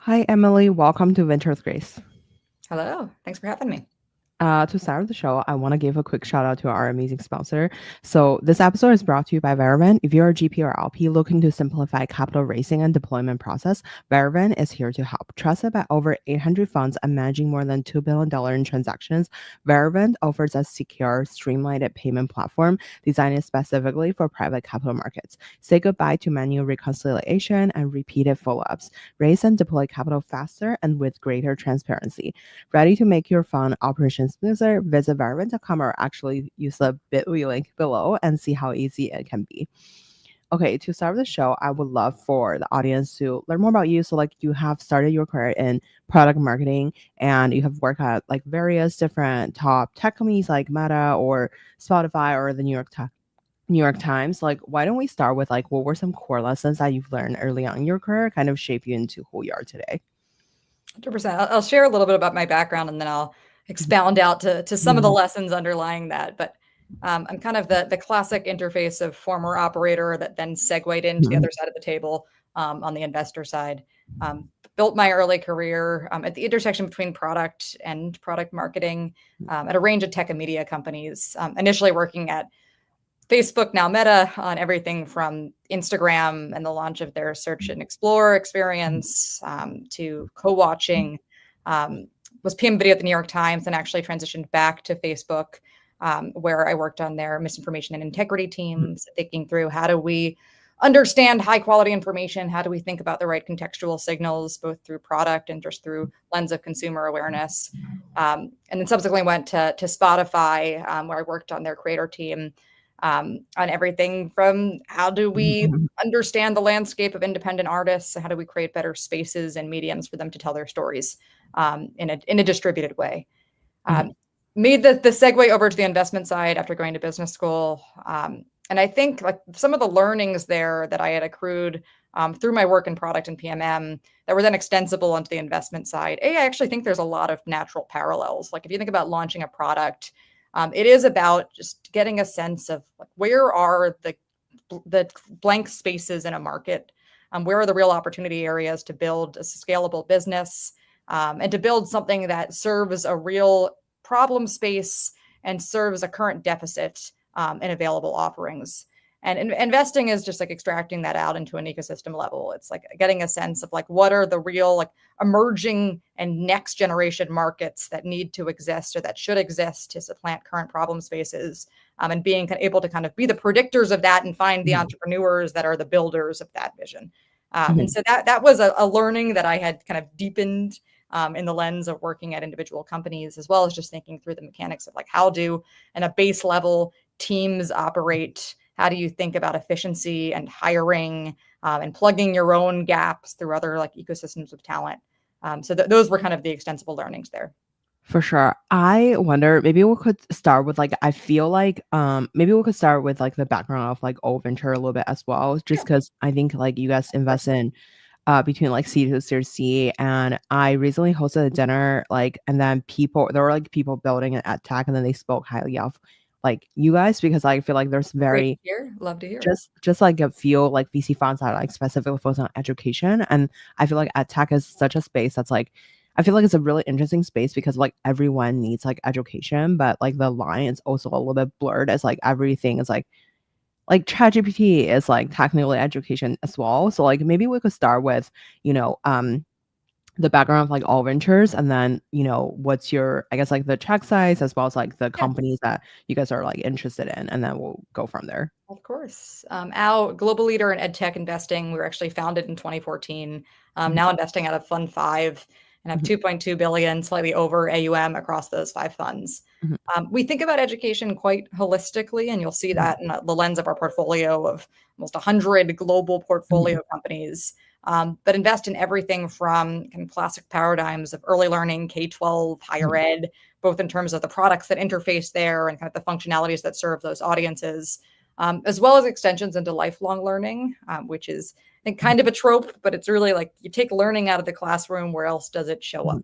Hi, Emily. Welcome to Venture's Grace. Hello, thanks for having me. To start the show, I want to give a quick shout out to our amazing sponsor. So, this episode is brought to you by Veravent. If you're a GP or LP looking to simplify capital raising and deployment process, Veravent is here to help. Trusted by over 800 funds and managing more than $2 billion in transactions, Veravent offers a secure, streamlined payment platform designed specifically for private capital markets. Say goodbye to manual reconciliation and repeated follow ups. Raise and deploy capital faster and with greater transparency. Ready to make your fund operation smoother? Visit Vervent.com or actually use the bit.ly link below and see how easy it can be. Okay, to start the show, I would love for the audience to learn more about you. So, like, you have started your career in product marketing and you have worked at like various different top tech companies like Meta or Spotify or the New York Times. Like, why don't we start with like what were some core lessons that you've learned early on in your career, kind of shape you into who you are today? 100%. I'll share a little bit about my background and then I'll expound out to some of the lessons underlying that. But I'm kind of the classic interface of former operator that then segued into the other side of the table on the investor side. Built my early career at the intersection between product and product marketing at a range of tech and media companies, initially working at Facebook, now Meta, on everything from Instagram and the launch of their search and explore experience to co-watching. Was PM video at the New York Times and actually transitioned back to Facebook, where I worked on their misinformation and integrity teams, thinking through how do we understand high quality information? How do we think about the right contextual signals, both through product and just through lens of consumer awareness? And then subsequently went to Spotify, where I worked on their creator team on everything from how do we understand the landscape of independent artists, how do we create better spaces and mediums for them to tell their stories in a distributed way. Made the segue over to the investment side after going to business school. And I think like some of the learnings there that I had accrued through my work in product and PMM that were then extensible onto the investment side. I actually think there's a lot of natural parallels. Like if you think about launching a product, it is about just getting a sense of like, where are the blank spaces in a market, where are the real opportunity areas to build a scalable business, and to build something that serves a real problem space and serves a current deficit in available offerings. And investing is just like extracting that out into an ecosystem level. It's like getting a sense of like what are the real like emerging and next generation markets that need to exist or that should exist to supplant current problem spaces, and being able to kind of be the predictors of that and find the entrepreneurs that are the builders of that vision. And so that was a learning that I had kind of deepened in the lens of working at individual companies, as well as just thinking through the mechanics of like how do, in a base level, teams operate. How do you think about efficiency and hiring and plugging your own gaps through other like ecosystems of talent? So those were kind of the extensible learnings there. For sure. I wonder, maybe we could start with like I feel like maybe we could start with like the background of like old venture a little bit as well, just because I think like you guys invest in between like C to Series C. And I recently hosted a dinner, like, and then there were like people building an ed tech and then they spoke highly of like you guys because I feel like there's Great to very hear. Love to hear. just like a few like VC funds that are like specifically focused on education. And I feel like ed tech is such a space that's like I feel like it's a really interesting space because like everyone needs like education, but like the line is also a little bit blurred as like everything is like ChatGPT is like technically education as well. So like maybe we could start with, you know, the background of like all ventures and then, you know, what's your I guess like the check size as well as like the Yeah. companies that you guys are like interested in and then we'll go from there. Of course. Our global leader in EdTech investing, we were actually founded in 2014, Mhm, now investing out of Fund 5 and have mhm, 2.2 billion, slightly over AUM across those 5 funds. mhm, We think about education quite holistically, and you'll see mhm, that in the lens of our portfolio of almost 100 global mhm, portfolio companies, but invest in everything from kind of classic paradigms of early learning, K-12, higher mhm, ed, both in terms of the products that interface there and kind of the functionalities that serve those audiences, as well as extensions into lifelong learning, which is, I think, kind of a trope, but it's really like you take learning out of the classroom, where else does it show mhm,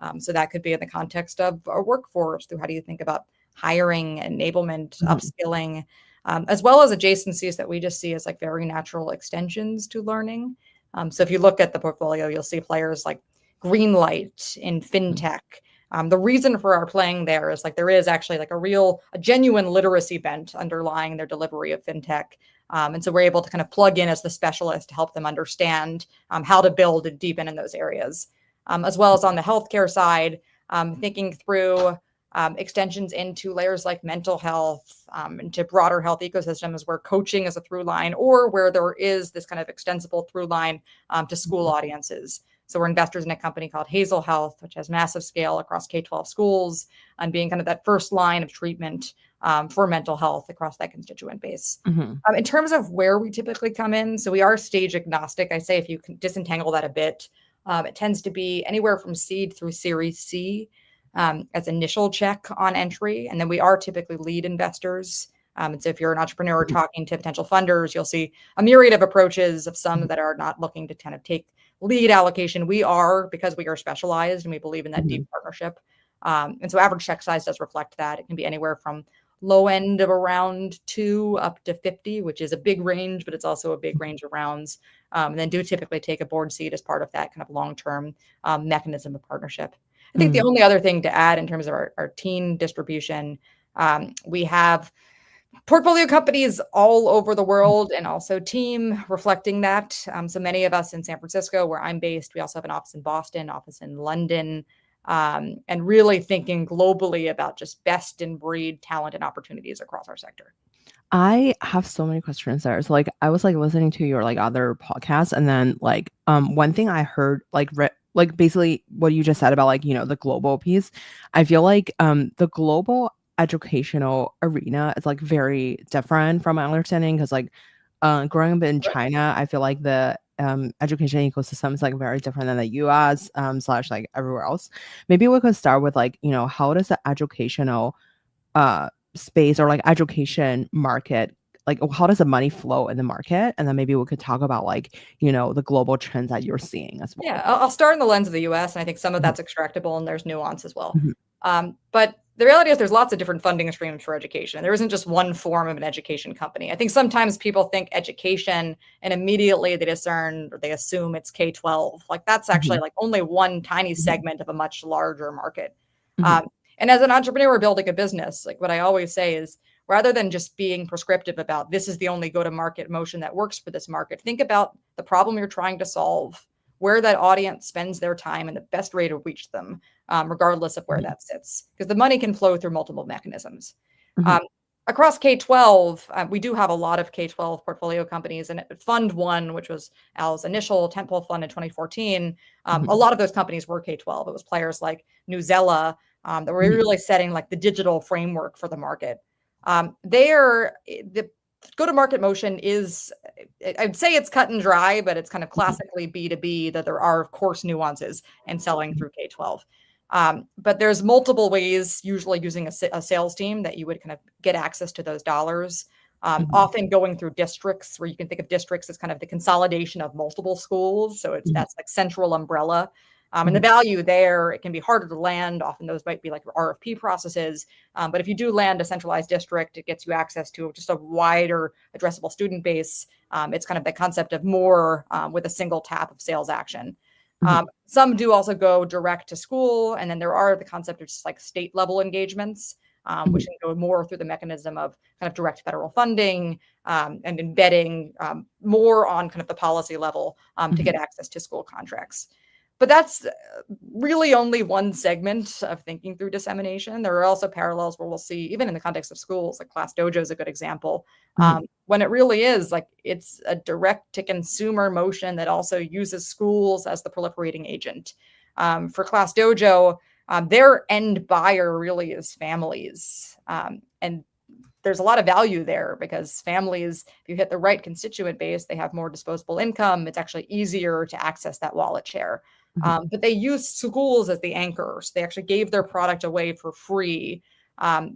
up? So that could be in the context of a workforce through how do you think about hiring, enablement, mhm, upskilling, as well as adjacencies that we just see as like very natural extensions to learning. So if you look at the portfolio, you'll see players like Greenlight in fintech. The reason for our playing there is like there is actually like a genuine literacy bent underlying their delivery of fintech. And so we're able to kind of plug in as the specialist to help them understand how to build and deepen in those areas. As well as on the healthcare side, thinking through extensions into layers like mental health, into broader health ecosystems where coaching is a through line, or where there is this kind of extensible through line to school audiences. So we're investors in a company called Hazel Health, which has massive scale across K-12 schools and being kind of that first line of treatment for mental health across that constituent base. In terms of where we typically come in, so we are stage agnostic. I say if you can disentangle that a bit, it tends to be anywhere from seed through Series C as initial check on entry. And then we are typically lead investors. And so if you're an entrepreneur talking to potential funders, you'll see a myriad of approaches of some that are not looking to kind of take lead allocation. We are, because we are specialized and we believe in that deep partnership. And so average check size does reflect that. It can be anywhere from low end of around 2 up to 50, which is a big range, but it's also a big range of rounds. And then do typically take a board seat as part of that kind of long-term mechanism of partnership. I think the only other thing to add in terms of our team distribution, we have portfolio companies all over the world and also team reflecting that. So many of us in San Francisco, where I'm based, we also have an office in Boston, office in London, and really thinking globally about just best in breed talent and opportunities across our sector. I have so many questions there. So like I was like listening to your like other podcasts, and then like one thing I heard like basically what you just said about like, you know, the global piece. I feel like the global educational arena is like very different from my understanding, because like growing up in China, I feel like the education ecosystem is like very different than the US slash like everywhere else. Maybe we could start with like, you know, how does the educational space or like education market, like how does the money flow in the market, and then maybe we could talk about like, you know, the global trends that you're seeing as well. Yeah, I'll start in the lens of the US, and I think some of that's extractable and there's nuance as well. Mhm, But the reality is there's lots of different funding streams for education. There isn't just one form of an education company. I think sometimes people think education and immediately they discern or they assume it's K-12. Like that's actually mhm, like only one tiny mhm, segment of a much larger market. mhm, Um, and as an entrepreneur building a business, like what I always say is rather than just being prescriptive about this is the only go-to-market motion that works for this market, think about the problem you're trying to solve, where that audience spends their time and the best way to reach them, regardless of where mhm, that sits, because the money can flow through multiple mechanisms. mhm, Um, Across K-12, we do have a lot of K-12 portfolio companies, and Fund One, which was Al's initial tentpole fund in 2014, a mhm, lot of those companies were K-12. It was players like Newzella that were mhm, really setting like the digital framework for the market. The go-to-market motion is, I'd say it's cut and dry, but it's kind of mhm, classically B2B, that there are, of course, nuances in selling mhm, through K-12. But there's multiple ways, usually using a sales team, that you would kind of get access to those dollars. mhm, Often going through districts, where you can think of districts as kind of the consolidation of multiple schools. So mhm, that's like central umbrella. And the mhm, value there, it can be harder to land. Often those might be like RFP processes. But if you do land a centralized district, it gets you access to just a wider addressable student base. It's kind of the concept of more with a single tap of sales action. mhm, Some do also go direct to school. And then there are the concept of just like state level engagements, which mhm, can go more through the mechanism of kind of direct federal funding and embedding more on kind of the policy level to mhm, get access to school contracts. But that's really only one segment of thinking through dissemination. There are also parallels where we'll see, even in the context of schools, like Class Dojo is a good example, mhm, when it really is like it's a direct to consumer motion that also uses schools as the proliferating agent. For Class Dojo, their end buyer really is families. And there's a lot of value there because families, if you hit the right constituent base, they have more disposable income. It's actually easier to access that wallet share. mhm, But they use schools as the anchors. They actually gave their product away for free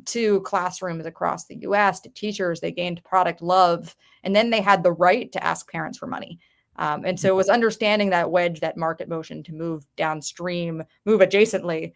to classrooms across the US, to teachers. They gained product love. And then they had the right to ask parents for money. And so it was understanding that wedge, that market motion to move downstream, move adjacently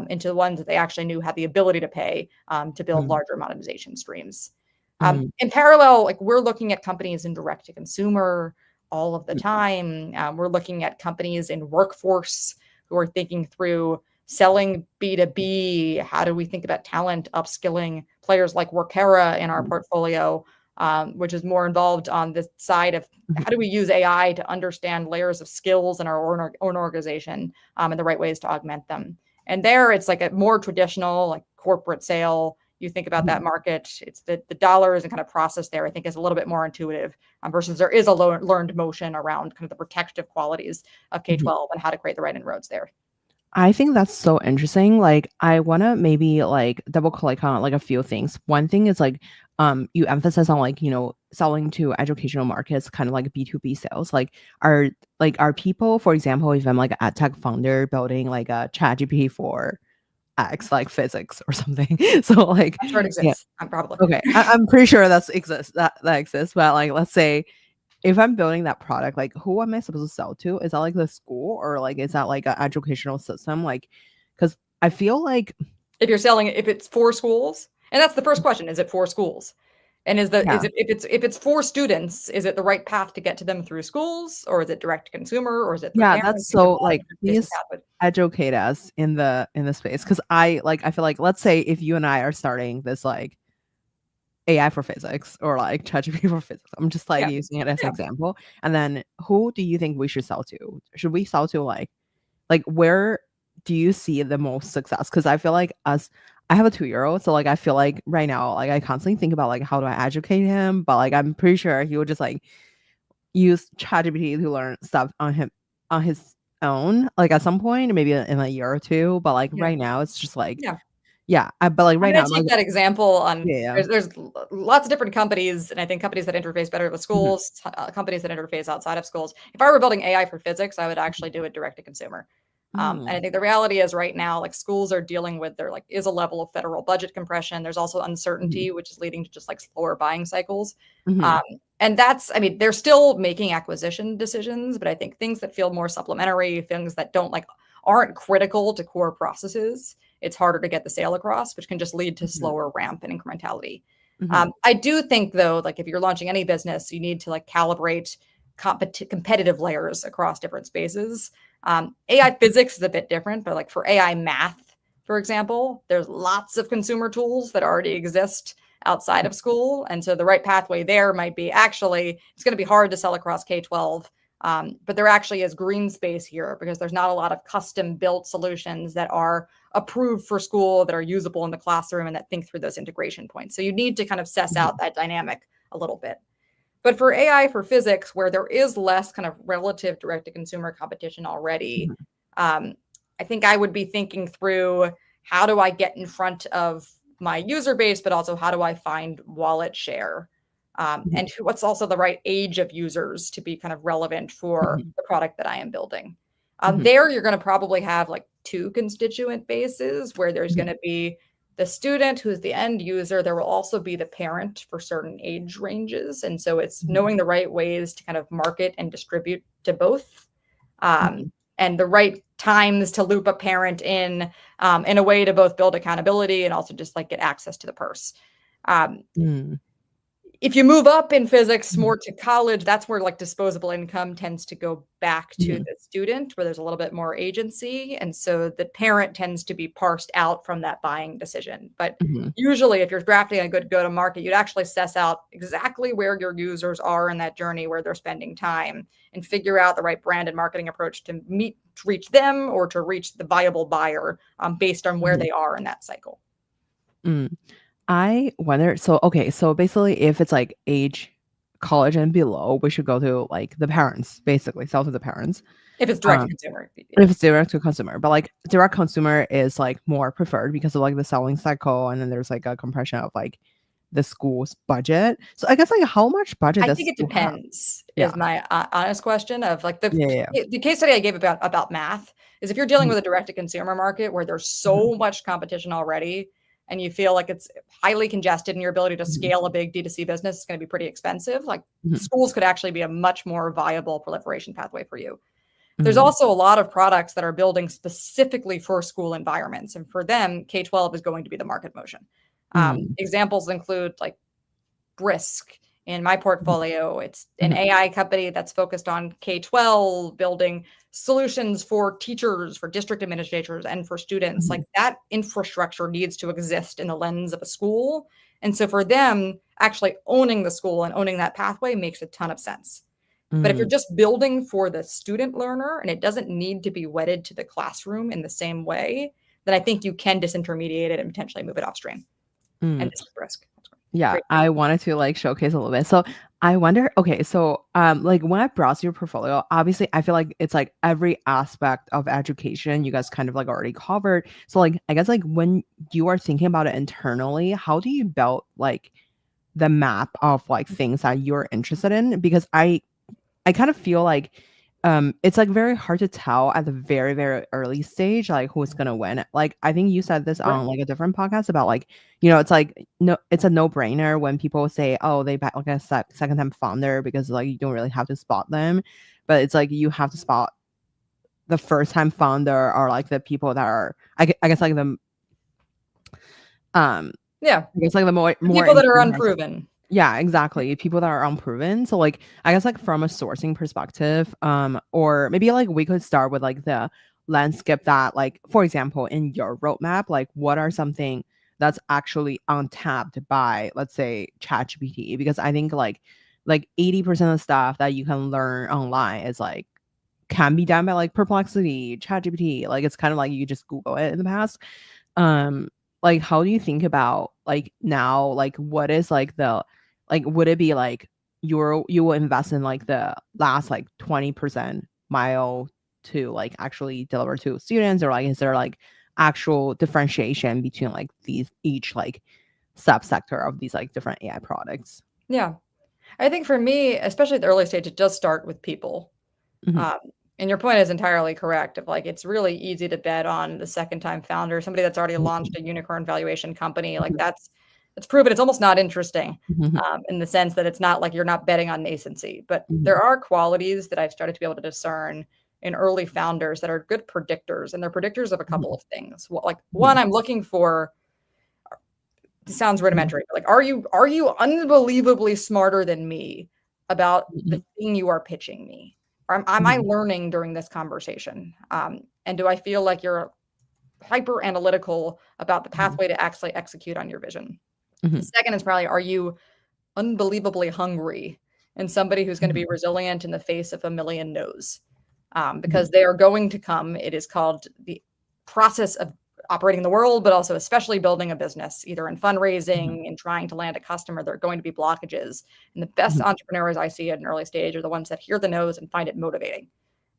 into the ones that they actually knew had the ability to pay to build mhm, larger monetization streams. mhm, In parallel, like we're looking at companies in direct to consumer. all of the time. We're looking at companies in workforce who are thinking through selling B2B. How do we think about talent upskilling? Players like Workera in our portfolio, which is more involved on the side of how do we use AI to understand layers of skills in our own organization, and the right ways to augment them. And there, it's like a more traditional, like corporate sale. You think about that market, it's the dollars and kind of process there, I think, is a little bit more intuitive, versus there is a learned motion around kind of the protective qualities of K-12 and how to create the right inroads there. I think that's so interesting. Like, I want to maybe like double click on like a few things. One thing is like, you emphasize on like, selling to educational markets, kind of like B2B sales. Are people, for example, if I'm like an ad tech founder building like a chat GPT for X, like physics or something. So like, I'm sure it yeah, exists. Probably. okay. I'm pretty sure that exists. But like, let's say if I'm building that product, like who am I supposed to sell to? Is that like the school or like is that like an educational system? Like, because I feel like If you're selling it, if it's for schools, and that's the first question: is it for schools? And is yeah, it if it's for students, is it the right path to get to them through schools, or is it direct to consumer, or is it through yeah, parents? that's Like, there's so a lot of like different adjacent please pathways. educate us in the space because I feel like let's say if you and I are starting this like AI for physics or like ChatGPT for physics. I'm just like Yeah, using it as an yeah. example. And then who do you think we should sell to? Should we sell to like where do you see the most success? Because I feel like I have a 2-year-old, so like I feel like right now, like I constantly think about like how do I educate him, but like I'm pretty sure he would just like use ChatGPT to learn stuff on his own, like at some point, maybe in a year or two. But like Yeah. right now, it's just like Yeah. yeah, but like I'm right now, gonna I'm take like that example on yeah, there's lots of different companies, and I think companies that interface better with yeah. schools, companies that interface outside of schools. If I were building AI for physics, I would actually do it direct to consumer. And I Mm, think the reality is right now, like schools are dealing with there like is a level of federal budget compression. There's also mhm, uncertainty, which is leading to just like slower buying cycles. mhm, Um, and that's, I mean, they're still making acquisition decisions, but I think things that feel more supplementary, things that don't like aren't critical to core processes, it's harder to get the sale across, which can just lead to mhm, slower ramp and incrementality. mhm, I do think though, like if you're launching any business, you need to like calibrate competitive layers across different spaces. AI physics is a bit different, but like for AI math, for example, there's lots of consumer tools that already exist outside of school. And so the right pathway there might be actually, it's going to be hard to sell across K-12. But there actually is green space here because there's not a lot of custom built solutions that are approved for school, that are usable in the classroom, and that think through those integration points. So you need to kind of suss mhm, out that dynamic a little bit. But for AI for physics, where there is less kind of relative direct to consumer competition already, mhm, um, I think I would be thinking through how do I get in front of my user base, but also how do I find wallet share? mhm, And what's also the right age of users to be kind of relevant for mhm, the product that I am building. mhm, There, you're going to probably have like two constituent bases where there's going mhm, to be the student who's the end user. There will also be the parent for certain age ranges. And so it's mhm, knowing the right ways to kind of market and distribute to both, mhm, and the right times to loop a parent in a way to both build accountability and also just like get access to the purse. Um, mm, if you move up in physics mhm, more to college, that's where like disposable income tends to go back to mhm, the student, where there's a little bit more agency. And so the parent tends to be parsed out from that buying decision. But mhm, usually, if you're drafting a good go to market, you'd actually suss out exactly where your users are in that journey, where they're spending time, and figure out the right brand and marketing approach to reach them or to reach the viable buyer, based on where mhm, they are in that cycle. mm. I wonder, so okay, so basically if it's like age college and below, we should go to like the parents, basically sell to the parents. If it's direct to Um, consumer, yeah. if it's direct to consumer, but like direct consumer is like more preferred because of like the selling cycle, and then there's like a compression of like the school's budget. So I guess like how much budget I does think it school have? depends Yeah. is my honest question of like Yeah. Yeah. the case study I gave about math is if you're dealing Mhm, with a direct to consumer market where there's mhm, so much competition already and you feel like it's highly congested and your ability to mhm, scale a big D2C business is going to be pretty expensive, like mhm, schools could actually be a much more viable proliferation pathway for you. There's mhm, also a lot of products that are building specifically for school environments, and for them, K-12 is going to be the market motion. mhm, Examples include like Brisk In my portfolio, it's an Mhm. AI company that's focused on K-12, building solutions for teachers, for district administrators, and for students. Like Mhm. that infrastructure needs to exist in the lens of a school. And so for them, actually owning the school and owning that pathway makes a ton of sense. But if you're Mm. just building for the student learner and it doesn't need to be wedded to the classroom in the same way, then I think you can disintermediate it and potentially move it offstream. And Mm. this is risk. That's Yeah, great. I wanted to like showcase a little bit. So I wonder, okay, so like when I browse your portfolio, obviously I feel like it's like every aspect of education you guys kind of like already covered. So like I guess like when you are thinking about it internally, how do you build like the map of like things that you're interested in? Because I kind of feel like it's like very hard to tell at the very very early stage like who's gonna win. Like I think you said this Right. on like a different podcast about like you know it's like no it's a no brainer when people say oh they back like a second time founder because like you don't really have to spot them, but it's like you have to spot the first time founder or like the people that are I guess like the Yeah. I guess like the The more people that are influencers. unproven. Yeah, exactly. People that are unproven. So like I guess like from a sourcing perspective, or maybe like we could start with like the landscape that like for example in your roadmap, like what are something that's actually untapped by let's say ChatGPT? Because I think like 80% of the stuff that you can learn online is like can be done by like Perplexity, ChatGPT. Like it's kind of like you just Google it in the past. um like how do you think about like now like what is like the like would it be like you will invest in like the last like 20% mile to like actually deliver to students, or like is there like actual differentiation between like these each like subsector of these like different AI products? Yeah. I think for me, especially at the early stage, it does start with people. Mhm. Um, and your point is entirely correct. Of like, it's really easy to bet on the second time founder, somebody that's already launched Mhm. a unicorn valuation company. Like Mhm. that's proven. It's almost not interesting Mhm. in the sense that it's not like you're not betting on nascency. But Mhm. there are qualities that I've started to be able to discern in early founders that are good predictors, and they're predictors of a couple Mhm. of things. Well, like one, Mhm. I'm looking for. It sounds Mhm. rudimentary, but like, are you unbelievably smarter than me about the Mhm. thing you are pitching me? Or am I Mhm. learning during this conversation? And do I feel like you're hyper analytical about the Mhm. pathway to actually execute on your vision? The Mhm. second is probably, are you unbelievably hungry and somebody who's going to be Mhm. resilient in the face of a million no's? Mhm. Because they are going to come. It is called the process of operating in the world, but also especially building a business, either in Mhm. fundraising and trying to land a customer. There are going to be blockages. And the best Mhm. entrepreneurs I see at an early stage are the ones that hear the no's and find it motivating.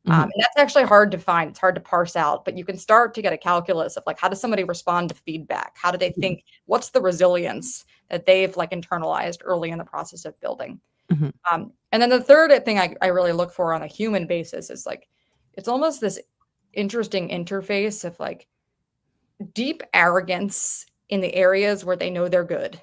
Mhm. And that's actually hard to find. It's hard to parse out, but you can start to get a calculus of like, how does somebody respond to feedback? How do they Mhm. think? What's the resilience that they've like internalized early in the process of building? Mhm. And then the third thing I really look for on a human basis is like, it's almost this interesting interface of like deep arrogance in the areas where they know they're good,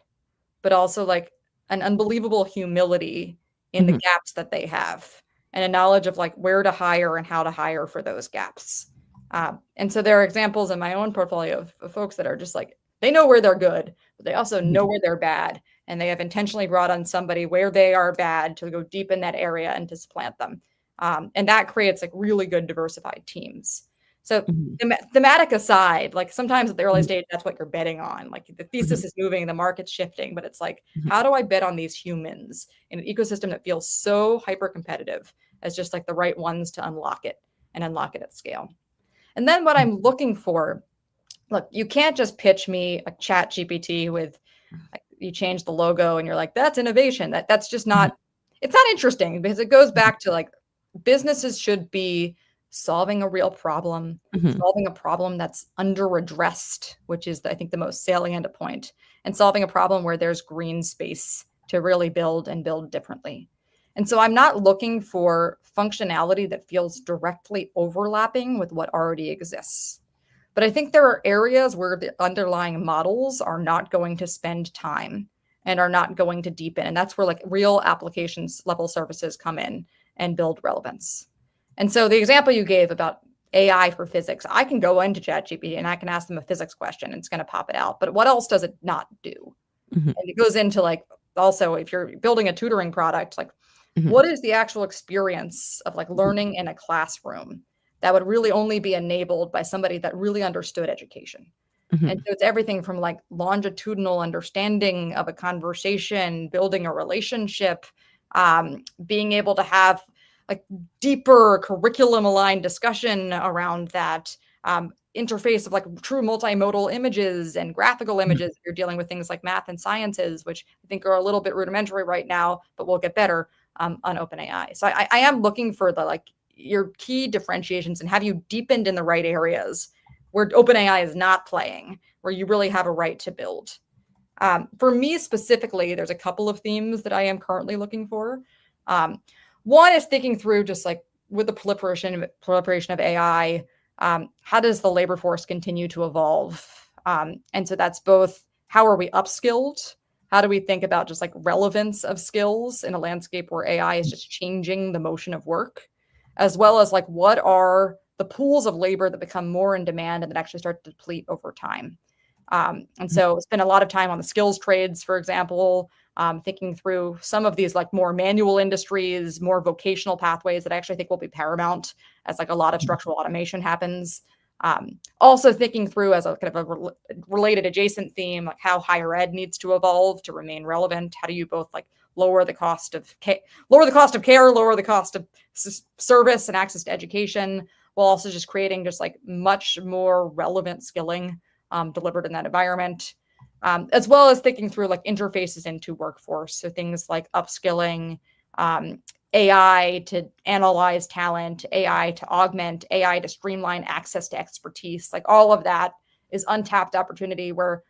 but also like an unbelievable humility in the Mhm. gaps that they have and a knowledge of like where to hire and how to hire for those gaps. And so there are examples in my own portfolio of folks that are just like, they know where they're good, but they also know Mhm. where they're bad. And they have intentionally brought on somebody where they are bad to go deep in that area and to supplant them. And that creates like really good diversified teams. So Mhm. thematic aside, like sometimes at the early Mhm. stage, that's what you're betting on. Like the Mhm. thesis is moving, the market's shifting, but it's like, Mhm. how do I bet on these humans in an ecosystem that feels so hyper competitive as just like the right ones to unlock it and unlock it at scale? And then what I'm looking for, look, you can't just pitch me a chat GPT with like, you change the logo and you're like, that's innovation. That's just Mhm. not, it's not interesting because it goes Mhm. back to like businesses should be solving a real problem, Mhm. solving a problem that's under addressed, which is I think the most salient point, and solving a problem where there's green space to really build and build differently. And so I'm not looking for functionality that feels directly overlapping with what already exists. But I think there are areas where the underlying models are not going to spend time and are not going to deepen. And that's where like real applications level services come in and build relevance. And so the example you gave about AI for physics, I can go into ChatGPT and I can ask them a physics question and it's going to pop it out. But what else does it not do? Mhm. And it goes into like also, if you're building a tutoring product, like Mhm. what is the actual experience of like learning in a classroom that would really only be enabled by somebody that really understood education? And Mhm. so it's everything from like longitudinal understanding of a conversation, building a relationship, being able to have like deeper curriculum aligned discussion around that, interface of like true multimodal images and graphical Mhm. images. If you're dealing with things like math and sciences, which I think are a little bit rudimentary right now, but will get better on OpenAI. So I am looking for the like your key differentiations and have you deepened in the right areas where OpenAI is not playing, where you really have a right to build. For me specifically, there's a couple of themes that I am currently looking for. Um, One is thinking through just like with the proliferation of AI, how does the labor force continue to evolve? And so that's both how are we upskilled? How do we think about just like relevance of skills in a landscape where AI is just changing the motion of work, as well as like what are the pools of labor that become more in demand and that actually start to deplete over time? And so spend a lot of time on the skills trades, for example, thinking through some of these like more manual industries, more vocational pathways that I actually think will be paramount as like a lot of structural automation happens. Also thinking through as a kind of a related adjacent theme, like how higher ed needs to evolve to remain relevant. How do you both like lower the cost of lower the cost of care, lower the cost of service and access to education, while also just creating just like much more relevant skilling delivered in that environment, as well as thinking through like interfaces into workforce. So things like upskilling, AI to analyze talent, AI to augment, AI to streamline access to expertise. Like all of that is untapped opportunity where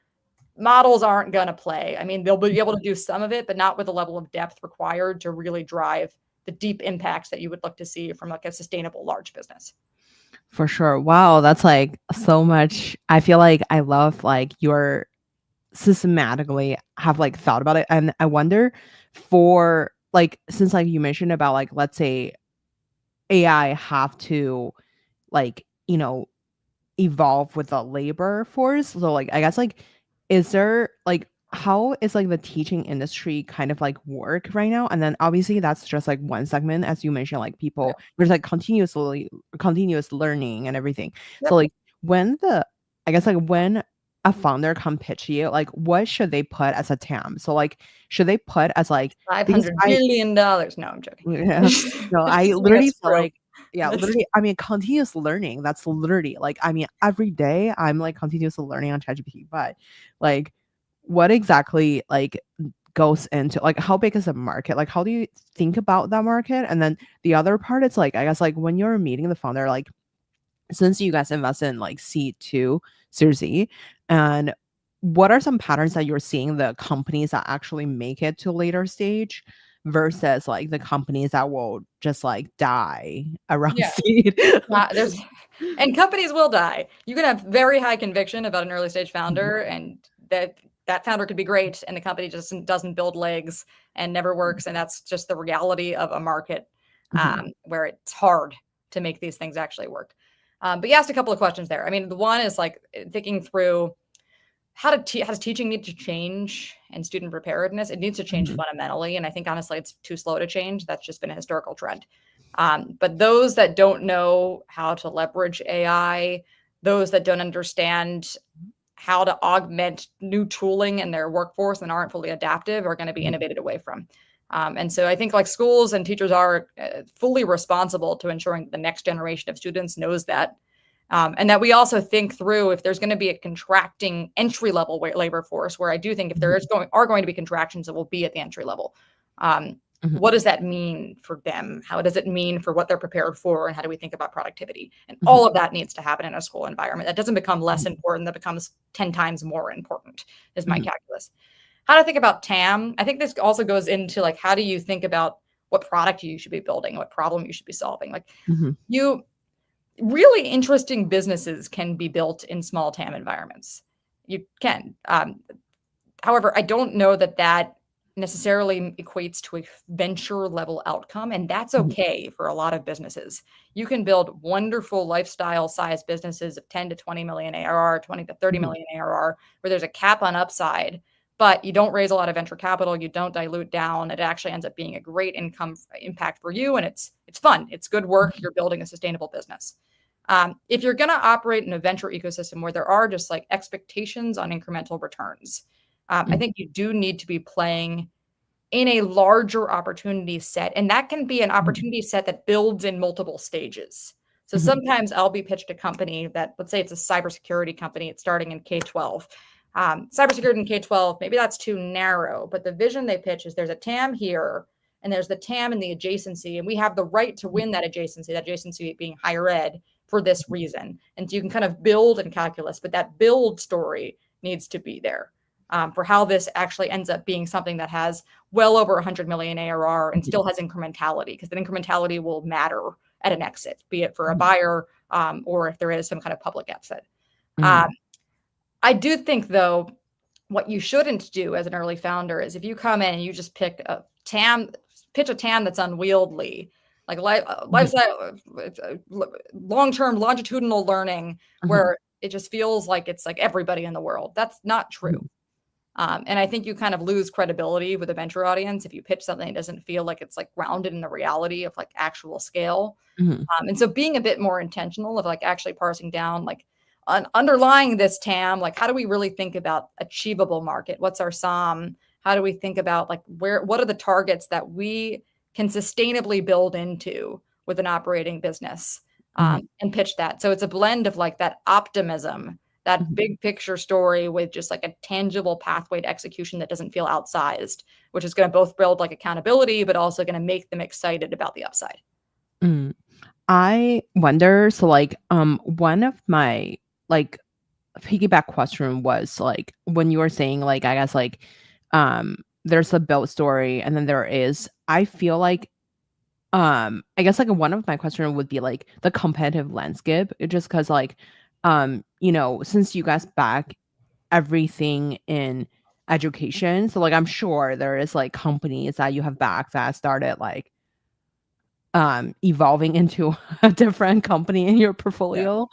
models aren't going to play. I mean, they'll be able to do some of it, but not with the level of depth required to really drive the deep impacts that you would look to see from like a sustainable large business. For sure. Wow, that's like so much. I feel like I love like your systematically have like thought about it. And I wonder for like since like you mentioned about like let's say AI have to like, evolve with the labor force. So like I guess like is there like how is like the teaching industry kind of like work right now? And then obviously that's just like one segment as you mentioned, like people there's like continuous learning and everything. So Yep. like when the I guess like when a founder come pitch you, like what should they put as a TAM? So like should they put as like Five because hundred I billion dollars. No, I'm joking. yeah. No, It's I just something literally that's feel true. like yeah, literally, I mean, continuous learning, that's literally like, I mean, every day I'm like continuously learning on ChatGPT, but like what exactly like goes into like how big is the market? Like how do you think about that market? And then the other part, it's like, I guess like when you're meeting the founder, like since you guys invest in like C2 Series E, and what are some patterns that you're seeing the companies that actually make it to later stage versus like the companies that will just like die around Yeah. seed? There's and companies will die. You can have very high conviction about an early stage Mhm, founder, and that founder could be great, and the company just doesn't build legs and never works, and that's just the reality of a market, mhm, where it's hard to make these things actually work. But you asked a couple of questions there. I mean, the one is like thinking through how does teaching need to change and student preparedness? It needs to change mhm, fundamentally, and I think honestly, it's too slow to change. That's just been a historical trend. But those that don't know how to leverage AI, those that don't understand how to augment new tooling in their workforce and aren't fully adaptive are going to be mhm, innovated away from. And so I think like schools and teachers are fully responsible to ensuring that the next generation of students knows that. And that we also think through if there's going to be a contracting entry level labor force, where I do think if there mhm, is going to be contractions, it will be at the entry level. Um, mhm, what does that mean for them? How does it mean for what they're prepared for? And how do we think about productivity? And mhm, all of that needs to happen in a school environment. That doesn't become less mhm, important, that becomes 10 times more important, is my mhm, calculus. How to think about TAM? I think this also goes into like, how do you think about what product you should be building, what problem you should be solving? Like, mhm, you really interesting businesses can be built in small TAM environments. You can. However, I don't know that that necessarily equates to a venture level outcome, and that's mhm, okay for a lot of businesses. You can build wonderful lifestyle size businesses of 10 to 20 million ARR, 20 to 30 mhm, million ARR, where there's a cap on upside, but you don't raise a lot of venture capital, you don't dilute down. It actually ends up being a great income impact for you, and it's fun. It's good work. You're building a sustainable business. If you're going to operate in a venture ecosystem where there are just like expectations on incremental returns, I think you do need to be playing in a larger opportunity set. And that can be an opportunity set that builds in multiple stages. So sometimes I'll be pitched a company that, let's say it's a cybersecurity company, it's starting in K-12. Cybersecurity in K-12, maybe that's too narrow, but the vision they pitch is there's a TAM here and there's the TAM in the adjacency, and we have the right to win that adjacency being higher ed for this reason. And so you can kind of build in calculus, but that build story needs to be there for how this actually ends up being something that has well over 100 million ARR and still has incrementality, because the incrementality will matter at an exit, be it for a buyer or if there is some kind of public exit. I do think, though, what you shouldn't do as an early founder is if you come in and you just pitch a TAM that's unwieldy, like lifestyle, long-term longitudinal learning, where it just feels like it's like everybody in the world. That's not true. And I think you kind of lose credibility with a venture audience if you pitch something that doesn't feel like it's like grounded in the reality of like actual scale. And so being a bit more intentional of like actually parsing down like underlying this TAM, like how do we really think about achievable market? What's our SOM? How do we think about like what are the targets that we can sustainably build into with an operating business and pitch that? So it's a blend of like that optimism, that big picture story with just like a tangible pathway to execution that doesn't feel outsized, which is going to both build like accountability, but also going to make them excited about the upside. I wonder, so like one of my like piggyback question was like when you were saying like I guess like there's a build story and then there is, I feel like I guess like one of my question would be like the competitive landscape, just because like since you guys back everything in education, so like I'm sure there is like companies that you have back that started like evolving into a different company in your portfolio.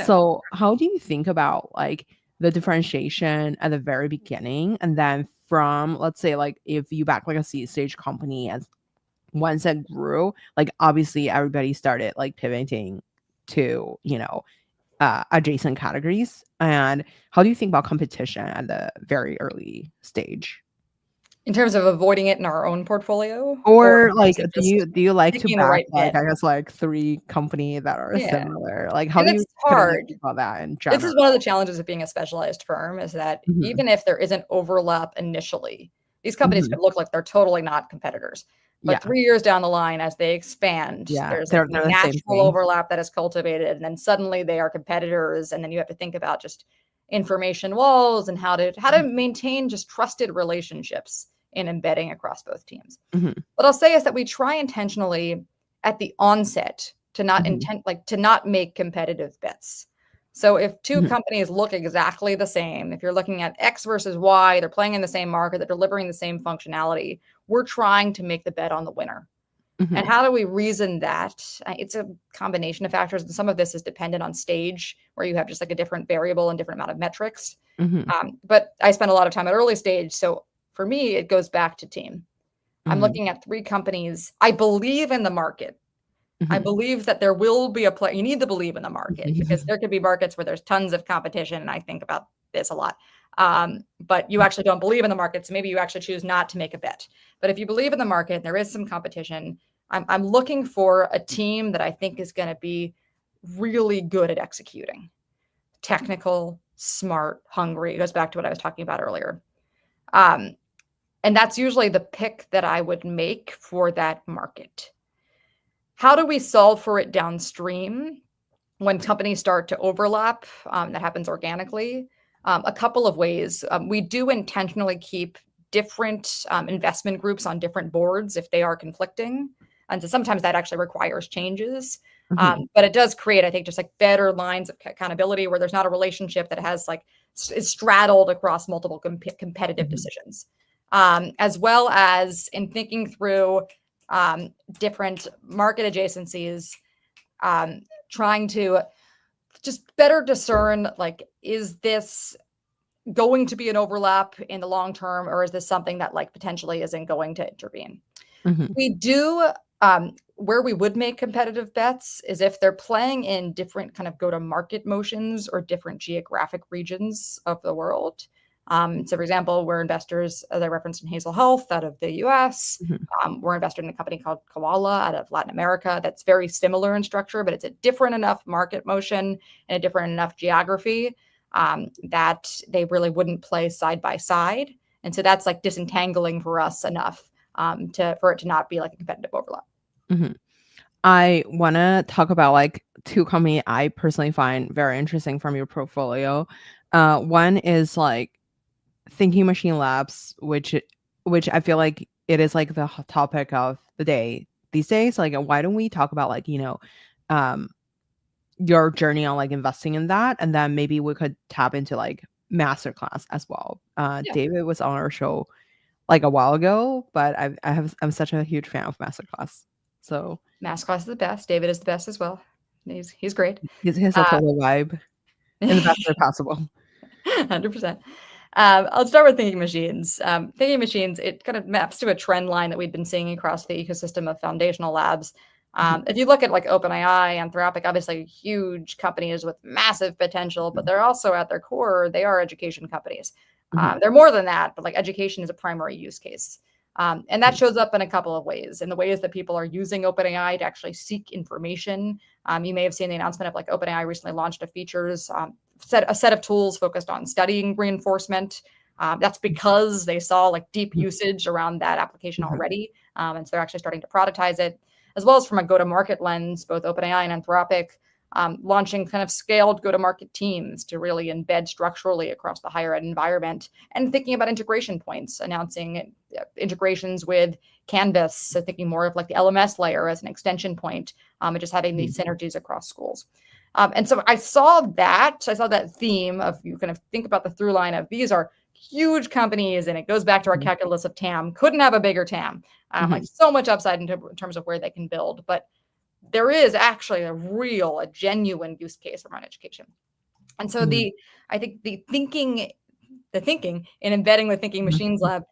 So how do you think about like the differentiation at the very beginning, and then from, let's say, like if you back like a seed stage company, and once it grew, like obviously everybody started like pivoting to adjacent categories, and how do you think about competition at the very early stage? In terms of avoiding it in our own portfolio, or Or in like, terms of do just you like to picking the back right like, fit? I guess, like 3 company that are Yeah. similar? Like, how And do it's you kind of like hard. think about that in This is one of the general? challenges of being a specialized firm, is that Mhm, even if there isn't overlap initially, these companies mhm. could look like they're totally not competitors. But Yeah, 3 years down the line, as they expand, yeah, there's like they're the same natural thing. overlap that is cultivated, and then suddenly they are competitors, and then you have to think about just information walls and how to maintain just trusted relationships in embedding across both teams. Mhm, What I'll say is that we try intentionally at the onset to mhm, not make competitive bets. So if two mhm, companies look exactly the same, if you're looking at X versus Y, they're playing in the same market, they're delivering the same functionality, we're trying to make the bet on the winner. And mhm, how do we reason that? It's a combination of factors, and some of this is dependent on stage, where you have just like a different variable and different amount of metrics. mhm, But I spend a lot of time at early stage, so for me, it goes back to team. I'm mhm, looking at 3 companies. I believe in the market. I mhm. believe that there will be a play. You need to believe in the market, because there could be markets where there's tons of competition, and I think about this a lot. But you actually don't believe in the market, so maybe you actually choose not to make a bet. But if you believe in the market, there is some competition. I'm looking for a team that I think is going to be really good at executing, technical, smart, hungry. It goes back to what I was talking about earlier. Um, and that's usually the pick that I would make for that market. How do we solve for it downstream when companies start to overlap? That happens organically. A couple of ways. We do intentionally keep different investment groups on different boards if they are conflicting. And so sometimes that actually requires changes. Mhm, But it does create, I think, just like better lines of accountability, where there's not a relationship that has like is straddled across multiple competitive mhm, decisions. As well as in thinking through different market adjacencies, trying to just better discern, like, is this going to be an overlap in the long term, or is this something that like potentially isn't going to intervene? Mhm. We do, where we would make competitive bets is if they're playing in different kind of go-to-market motions or different geographic regions of the world. So, for example, we're investors, as I referenced, in Hazel Health out of the US. Mhm. We're invested in a company called Koala out of Latin America that's very similar in structure, but it's a different enough market motion and a different enough geography that they really wouldn't play side by side. And so that's like disentangling for us enough for it to not be like a competitive overlap. Mhm. I wanna talk about, like, 2 company I personally find very interesting from your portfolio. One is, like, Thinking Machine Labs, which I feel like it is, like, the hot topic of the day these days. Like, why don't we talk about, like, um, your journey on, like, investing in that, and then maybe we could tap into, like, masterclass as well. Yeah. David was on our show, like, a while ago, but I'm such a huge fan of masterclass. So, Masterclass is the best. David is the best as well. He's great. he has a Uh, total vibe in the best way possible. 100%. I'll start with thinking machines. Thinking machines, it kind of maps to a trend line that we've been seeing across the ecosystem of foundational labs. Mhm, If you look at like OpenAI, Anthropic, obviously huge companies with massive potential, but mhm, they're also at their core, they are education companies. mhm, They're more than that, but like education is a primary use case. And that mhm, shows up in a couple of ways, in the ways that people are using OpenAI to actually seek information. You may have seen the announcement of like OpenAI recently launched a features a set of tools focused on studying reinforcement. That's because they saw like deep mhm, usage around that application mhm, already, and so they're actually starting to productize it, as well as from a go-to-market lens. Both OpenAI and Anthropic launching kind of scaled go-to-market teams to really embed structurally across the higher ed environment, and thinking about integration points, announcing integrations with Canvas, so thinking more of like the LMS layer as an extension point, and just having mhm, these synergies across schools. And so I saw that. I saw that theme of you kind of think about the through line of these are huge companies, and it goes back to our mhm, calculus of TAM. Couldn't have a bigger TAM. Like mhm, so much upside in terms of where they can build, but there is actually a genuine use case around education. And so mhm, I think the thinking in embedding the Thinking mhm, Machines Lab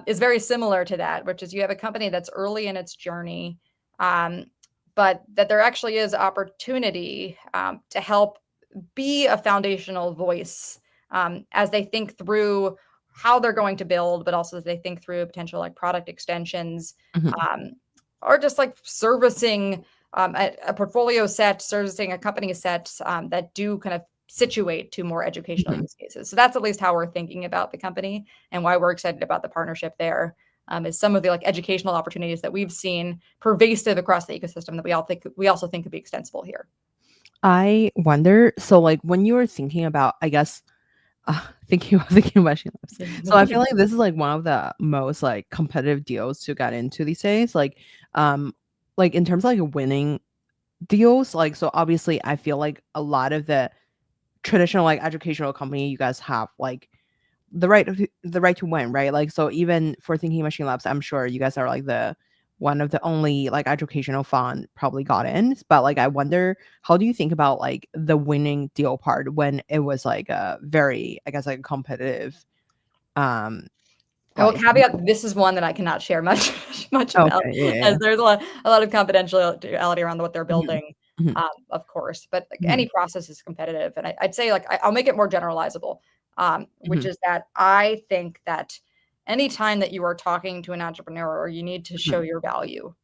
is very similar to that, which is you have a company that's early in its journey, um, but that there actually is opportunity to help be a foundational voice as they think through how they're going to build, but also as they think through potential like product extensions, mhm, um, or just like servicing a portfolio set, servicing a company set that do kind of situate to more educational mhm. use cases. So that's at least how we're thinking about the company and why we're excited about the partnership there. Is some of the like educational opportunities that we've seen pervasive across the ecosystem that we also think could be extensible here. I wonder, so, like, when you were thinking about, I guess, thinking about Thinking Machine Labs. So I feel like this is, like, one of the most, like, competitive deals to get into these days, um, in terms of, like, winning deals, like, so obviously I feel like a lot of the traditional, like, educational company you guys have, like, the right to win, right? Like, so even for Thinking Machine Labs, I'm sure you guys are, like, the one of the only, like, educational fund probably got in, but, like, I wonder, how do you think about, like, the winning deal part when it was, like, a very, I guess, like, competitive, um, I will like caveat this is one that I cannot share much much about, okay, yeah, as yeah. there's a lot of confidentiality around what they're Mhm, building, mhm, of course. But like mhm, any process is competitive, and I'd say like I'll make it more generalizable, which mhm, is that I think that anytime that you are talking to an entrepreneur, you need to mhm, show your value.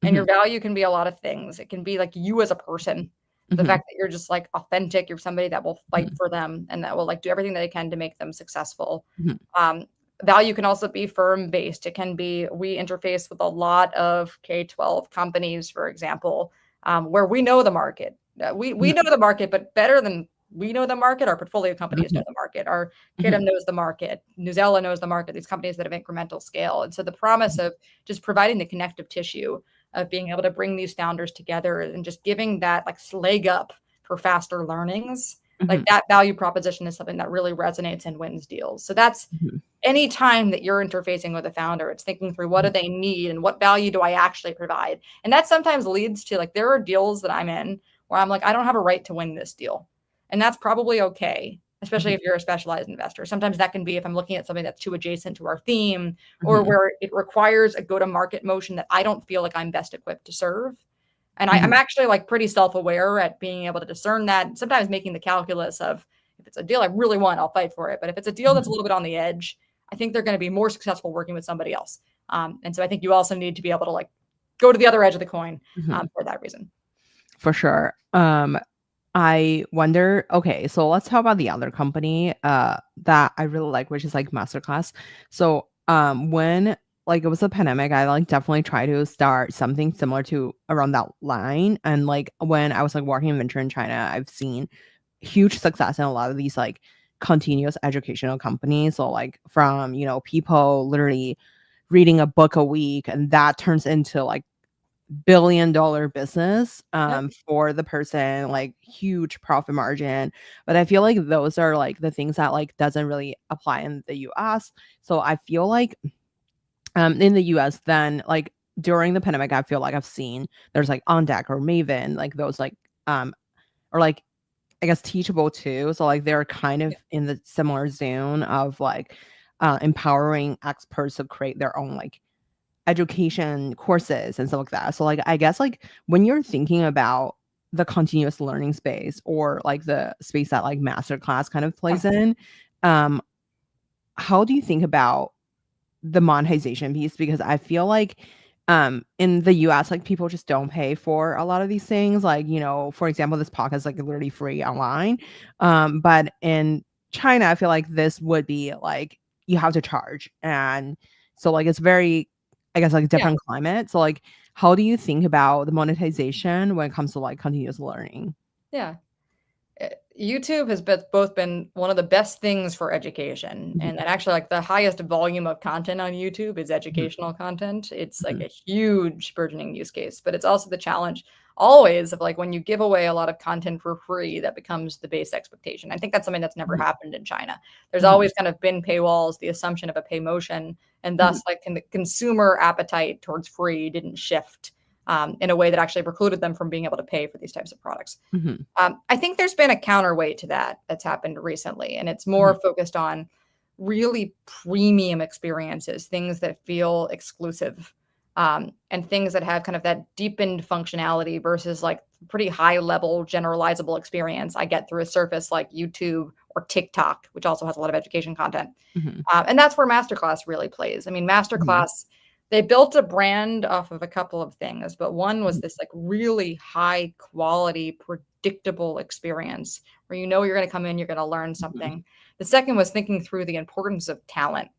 And your mhm, value can be a lot of things. It can be like you as a person, the mhm, fact that you're just like authentic, you're somebody that will fight mhm, for them and that will like do everything that they can to make them successful. mhm, Um, Value can also be firm based. It can be we interface with a lot of K-12 companies, for example, where we know the market. We mhm, know the market, but better than we know the market, our portfolio companies know mhm, the market. Our mhm, Kidem knows the market. Newzella knows the market. These companies that have incremental scale, and so the promise of just providing the connective tissue of being able to bring these founders together and just giving that like leg up for faster learnings, like mhm, that value proposition is something that really resonates and wins deals. So that's mhm, any time that you're interfacing with a founder, it's thinking through what do mhm, they need and what value do I actually provide. And that sometimes leads to like there are deals that I'm in where I'm like, I don't have a right to win this deal. And that's probably okay. especially Mhm. if you're a specialized investor. Sometimes that can be if I'm looking at something that's too adjacent to our theme or Mhm. where it requires a go-to-market motion that I don't feel like I'm best equipped to serve. And I'm Mhm. actually like pretty self-aware at being able to discern that, sometimes making the calculus of if it's a deal I really want, I'll fight for it. But if it's a deal that's a Mhm. little bit on the edge, I think they're going to be more successful working with somebody else. And so I think you also need to be able to like go to the other edge of the coin Mhm. for that reason. For sure. I wonder, okay, so let's talk about the other company that I really like, which is like Masterclass. So when like it was a pandemic, I like definitely try to start something similar to around that line. And like when I was like working in venture in China, I've seen huge success in a lot of these like continuous educational companies. So like from, people literally reading a book a week and that turns into like billion-dollar business Yep. for the person, like huge profit margin. But I feel like those are like the things that like doesn't really apply in the US. So I feel like in the US then like during the pandemic, I feel like I've seen there's like On Deck or Maven, like those like or like I guess Teachable too. So like they're kind of Yeah. in the similar zone of like empowering experts to create their own like education courses and stuff like that. So like I guess like when you're thinking about the continuous learning space or like the space that like masterclass kind of Yeah. plays in, um, how do you think about the monetization piece? Because I feel like in the US, like people just don't pay for a lot of these things. Like, for example, this podcast is like literally free online. But in China, I feel like this would be like you have to charge. And so like it's very, I guess, like Yeah. different climate. So like how do you think about the monetization when it comes to like continuous learning? Yeah. YouTube has both been one of the best things for education, Mhm. and that actually like the highest volume of content on YouTube is Mhm. educational content. It's like Mhm. a huge burgeoning use case, but it's also the challenge always of like when you give away a lot of content for free, that becomes the base expectation. I think that's something that's never Mhm. happened in China. There's Mhm. always kind of been paywalls, the assumption of a pay motion, and Mhm. thus like the consumer appetite towards free didn't shift in a way that actually precluded them from being able to pay for these types of products. Mhm. I think there's been a counterweight to that that's happened recently, and it's more Mhm. focused on really premium experiences, things that feel exclusive, and things that have kind of that deepened functionality versus like pretty high level generalizable experience I get through a surface like YouTube or TikTok, which also has a lot of education content. Mhm. And that's where Masterclass really plays. I mean, Mhm. Masterclass, they built a brand off of a couple of things, but one was Mhm. this like really high quality, predictable experience where you know you're going to come in, you're going to learn Mhm. something. The second was thinking through the importance of talent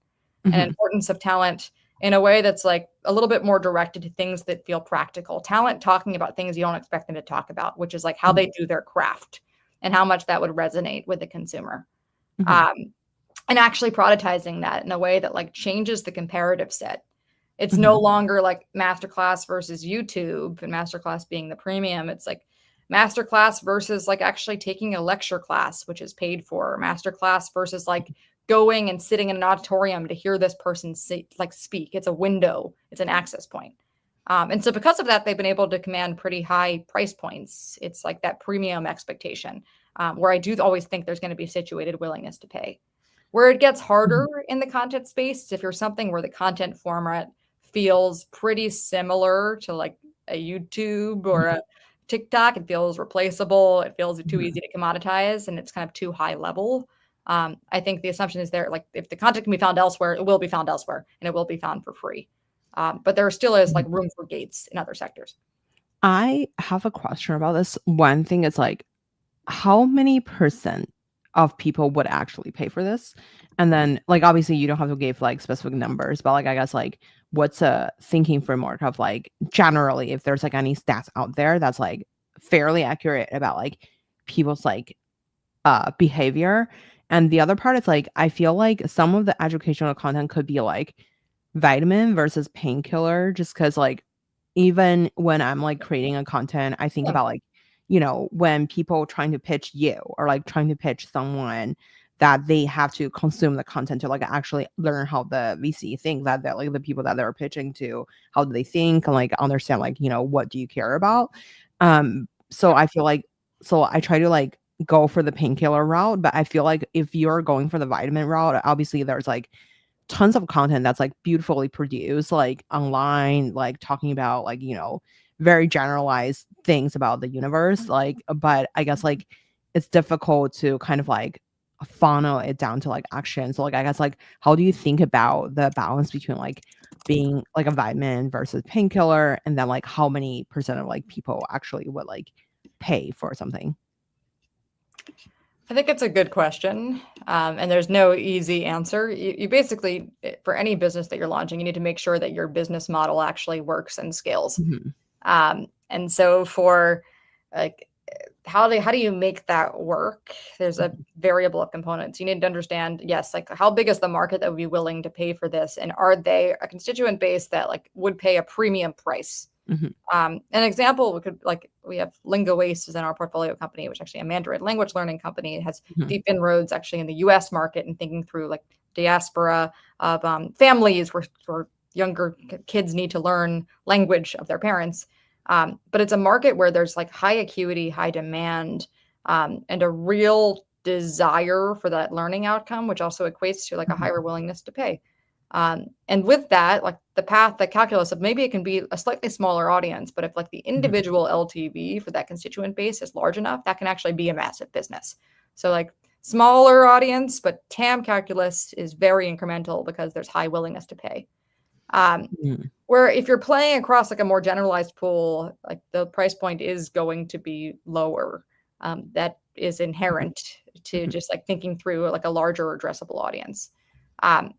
and Mhm. importance of talent in a way that's like a little bit more directed to things that feel practical. Talent talking about things you don't expect them to talk about, which is like how Mhm. they do their craft and how much that would resonate with the consumer. Mhm. Um, and actually productizing that in a way that like changes the comparative set. It's no Mhm. longer like masterclass versus YouTube and masterclass being the premium. It's like masterclass versus like actually taking a lecture class, which is paid for, masterclass versus like going and sitting in an auditorium to hear this person like speak. It's a window, it's an access point. And so because of that, they've been able to command pretty high price points. It's like that premium expectation, where I do always think there's going to be situated willingness to pay. Where it gets harder Mhm. in the content space, if you're something where the content format feels pretty similar to like a YouTube or Mhm. a TikTok, it feels replaceable, it feels too Mhm. easy to commoditize, and it's kind of too high level. I think the assumption is there, like if the content can be found elsewhere, it will be found elsewhere, and it will be found for free. But there still is like Mhm. room for gates in other sectors. I have a question about this. One thing is like, how many percent of people would actually pay for this? And then, like, obviously, you don't have to give like specific numbers, but like, I guess, like, what's a thinking framework of like generally, if there's like any stats out there that's like fairly accurate about like people's like behavior. And the other part is like I feel like some of the educational content could be like vitamin versus painkiller just because like even when I'm like creating a content, I think Yeah, about like, when people trying to pitch you or like trying to pitch someone that they have to consume the content to like actually learn how the VC think that like the people that they're pitching to, how do they think and like understand like, what do you care about? So yeah, I feel like so I try to like go for the painkiller route, but I feel like if you're going for the vitamin route, obviously there's like tons of content that's like beautifully produced, like online, like talking about like, very generalized things about the universe. Like, but I guess like it's difficult to kind of like funnel it down to like action. So like I guess like how do you think about the balance between like being like a vitamin versus painkiller, and then like how many percent of like people actually would like pay for something? I think it's a good question, and there's no easy answer. You basically, for any business that you're launching, you need to make sure that your business model actually works and scales. Mhm, And so for like how do you make that work? There's a mhm, variable of components. You need to understand, yes, like how big is the market that would be willing to pay for this, and are they a constituent base that like would pay a premium price? mhm, An example, we have Lingoace is in our portfolio company, which actually a Mandarin language learning company. It has mhm, deep inroads actually in the U.S. market and thinking through like diaspora of families where younger kids need to learn language of their parents. But it's a market where there's like high acuity, high demand, and a real desire for that learning outcome, which also equates to like a mhm, higher willingness to pay. And with that, like the calculus of maybe it can be a slightly smaller audience, but if like the mhm, individual LTV for that constituent base is large enough, that can actually be a massive business. So like smaller audience, but TAM calculus is very incremental because there's high willingness to pay. Um, mhm, where if you're playing across like a more generalized pool, like the price point is going to be lower. That is mhm, inherent to mhm, just like thinking through like a larger addressable audience. Um,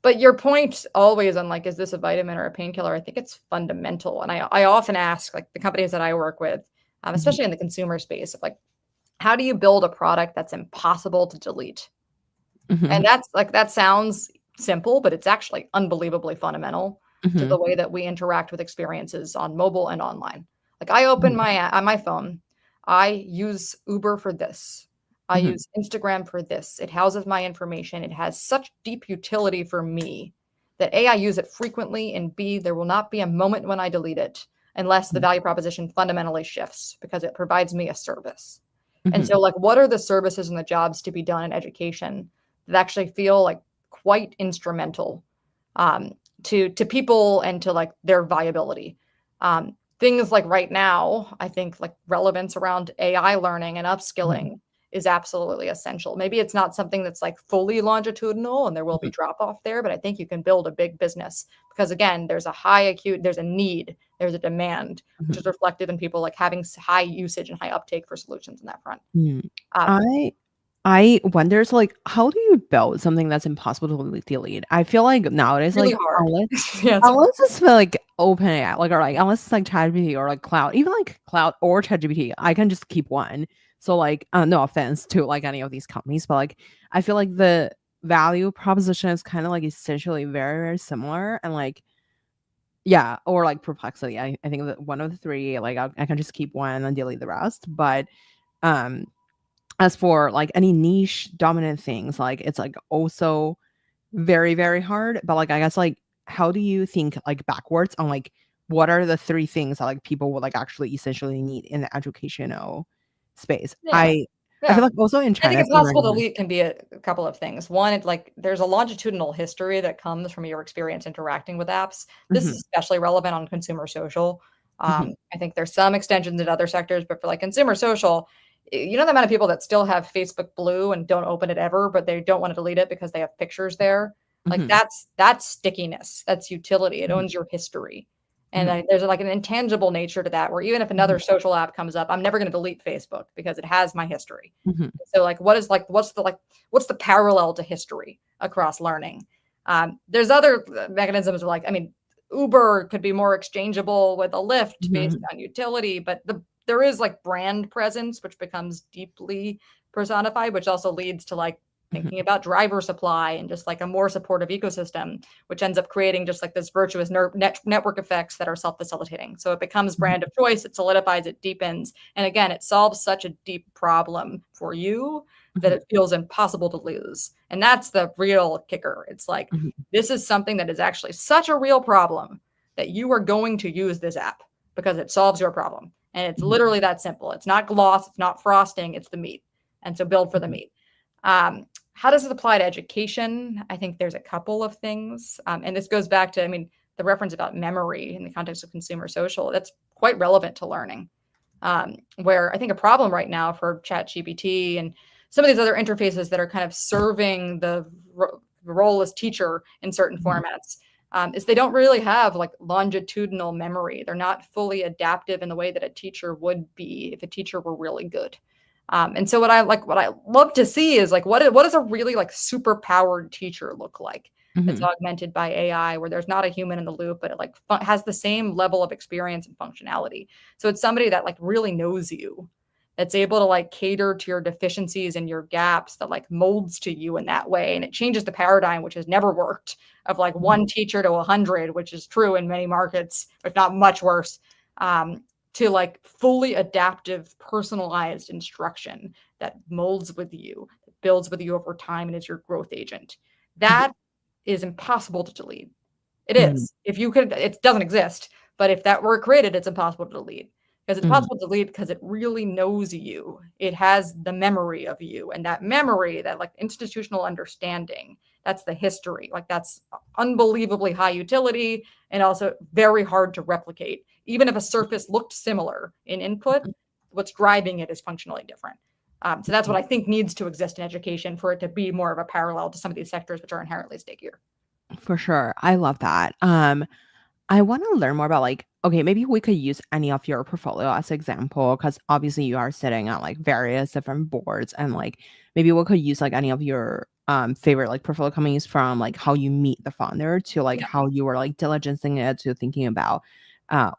but your point always on like, is this a vitamin or a painkiller? I think it's fundamental. And I often ask like the companies that I work with, mhm, especially in the consumer space, of like, how do you build a product that's impossible to delete? And mhm, that's like, that sounds simple, but it's actually unbelievably fundamental to mhm, the way that we interact with experiences on mobile and online. Like I open mhm, my on my phone, I use Uber for this. I mhm, use Instagram for this. It houses my information. It has such deep utility for me that A, I use it frequently, and B, there will not be a moment when I delete it unless the mhm, value proposition fundamentally shifts because it provides me a service. And mhm, so, like, what are the services and the jobs to be done in education that actually feel like quite instrumental um, to people and to like their viability. Things like right now, I think like relevance around AI learning and mhm, upskilling is absolutely essential. Maybe it's not something that's like fully longitudinal and there will be mhm, drop off there, but I think you can build a big business because again, there's a there's a need, there's a demand, which is mhm, reflected in people like having high usage and high uptake for solutions in that front. mhm. Um, I wonders like how do you build something that's impossible to delete? I feel like nowadays, really like hard. Yeah, it's hard. unless it's for, like OpenAI, like or like unless it's like ChatGPT or like Cloud, even like Cloud or ChatGPT, I can just keep one. So like, no offense to like any of these companies, but like I feel like the value proposition is kind of like essentially very very similar, and like yeah, or like Perplexity. I think that one of the three, like I can just keep one and delete the rest. But um, as for like any niche dominant things, like it's like also very, very hard. But like I guess like how do you think like backwards on like what are the three things that like people would like actually essentially need in the educational space? Yeah. I feel Yeah. like also in I think China it's impossible to already. delete can be a couple of things. One, it's like there's a longitudinal history that comes from your experience interacting with apps. This is Mhm, especially relevant on consumer social. mhm, I think there's some extensions in other sectors, but for like consumer social, you know the amount of people that still have Facebook Blue and don't open it ever, but they don't want to delete it because they have pictures there. Like mhm, that's stickiness. That's utility. It mhm, owns your history. And mhm, there's like an intangible nature to that where even if mhm, another social app comes up, I'm never going to delete Facebook because it has my history. mhm, So what's the parallel to history across learning? There's other mechanisms like I mean, Uber could be more exchangeable with a Lyft based mhm, on utility, but there is like brand presence which becomes deeply personified, which also leads to like mhm, thinking about driver supply and just like a more supportive ecosystem, which ends up creating just like this virtuous network effects that are self-facilitating. So it becomes mhm, brand of choice, it solidifies, it deepens, and again, it solves such a deep problem for you that mhm, it feels impossible to lose. And that's the real kicker. It's like, mhm, this is something that is actually such a real problem that you are going to use this app because it solves your problem. And it's mhm, literally that simple. It's not gloss, it's not frosting, it's the meat. And so build for the meat. How does it apply to education? I think there's a couple of things. And this goes back to, I mean, the reference about memory in the context of consumer social, that's quite relevant to learning. Where I think a problem right now for ChatGPT and some of these other interfaces that are kind of serving the role as teacher in certain formats is they don't really have like longitudinal memory. They're not fully adaptive in the way that a teacher would be if a teacher were really good. And so what I love to see is like what does a really like super powered teacher look like that's augmented by AI, where there's not a human in the loop, but it like has the same level of experience and functionality. So it's somebody that like really knows you, that's able to like cater to your deficiencies and your gaps, that like molds to you in that way. And it changes the paradigm, which has never worked, of like one teacher to 100, which is true in many markets, if not much worse. To like fully adaptive, personalized instruction that molds with you, that builds with you over time, and is your growth agent. That is impossible to delete. It is. If you could, it doesn't exist. But if that were created, it's impossible to delete. Because it's possible to delete because it really knows you. It has the memory of you. And that memory, that like institutional understanding, that's the history. Like that's unbelievably high utility and also very hard to replicate. Even if a surface looked similar in input, what's driving it is functionally different. So that's what I think needs to exist in education for it to be more of a parallel to some of these sectors which are inherently stickier. For sure. I love that. I want to learn more about like, okay, maybe we could use any of your portfolio as example, because obviously you are sitting on like various different boards, and like maybe we could use like any of your favorite like portfolio companies, from like how you meet the founder to like Yeah. how you were like diligencing it to thinking about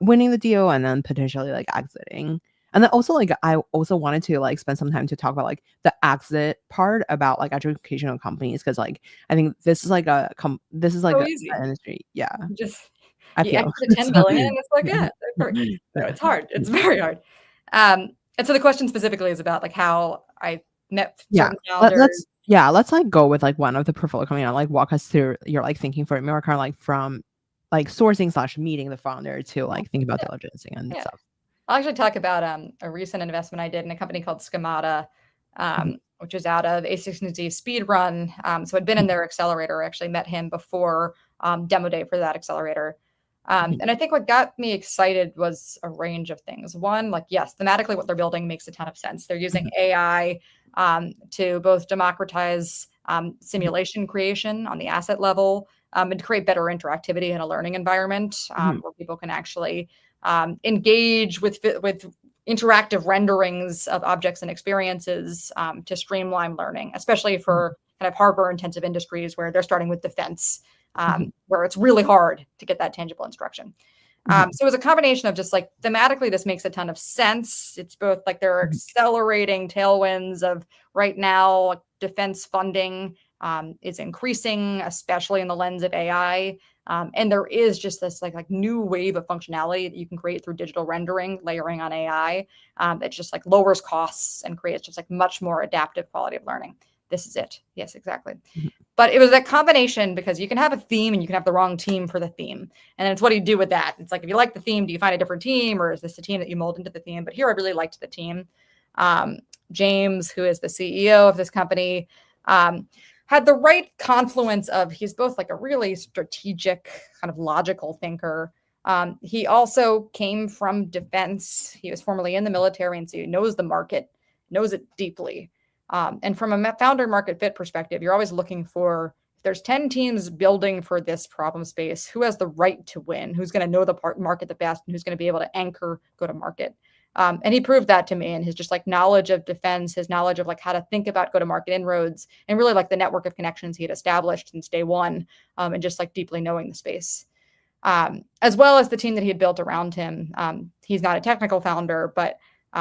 winning the deal and then potentially like exiting. And then also like I also wanted to like spend some time to talk about like the exit part about like educational companies, because like I think this is like this is like So an easy. industry. Yeah, Just I you feel. exit 10 So, billion and it's like, yeah. yeah, no, it's hard. It's Yeah. very hard. And so the question specifically is about like how I met Yeah. certain founders. Let's like go with like one of the portfolio company and like walk us through your like thinking for it more, kind of like from like sourcing slash meeting the founder to like think about Yeah. diligencing and Yeah. stuff. I'll actually talk about a recent investment I did in a company called Schemata, Mhm, which is out of A16Z Speedrun. So I'd been in their accelerator. I actually met him before demo day for that accelerator. mhm, And I think what got me excited was a range of things. One, like, yes, thematically, what they're building makes a ton of sense. They're using mhm, AI to both democratize simulation creation on the asset level and to create better interactivity in a learning environment mhm, where people can actually engage with interactive renderings of objects and experiences to streamline learning, especially mhm, for kind of hardware intensive industries where they're starting with defense, mhm, where it's really hard to get that tangible instruction. mhm, So it was a combination of just like thematically, this makes a ton of sense. It's both like there are mhm, accelerating tailwinds of right now, like defense funding is increasing, especially in the lens of AI. And there is just this like new wave of functionality that you can create through digital rendering, layering on AI, that just like lowers costs and creates just like much more adaptive quality of learning. This is it. Yes, exactly. mhm, But it was that combination, because you can have a theme and you can have the wrong team for the theme. And it's what do you do with that? It's like, if you like the theme, do you find a different team, or is this a team that you mold into the theme? But here I really liked the team. Um, James, who is the CEO of this company, had the right confluence of, he's both like a really strategic, kind of logical thinker. He also came from defense. He was formerly in the military, and so he knows the market, knows it deeply. And from a founder market fit perspective, you're always looking for, if there's 10 teams building for this problem space, who has the right to win, who's going to know the market the best, and who's going to be able to anchor go to market. And he proved that to me, and his just like knowledge of defense, his knowledge of like how to think about go to market inroads, and really like the network of connections he had established since day one, and just like deeply knowing the space. As well as the team that he had built around him. He's not a technical founder, but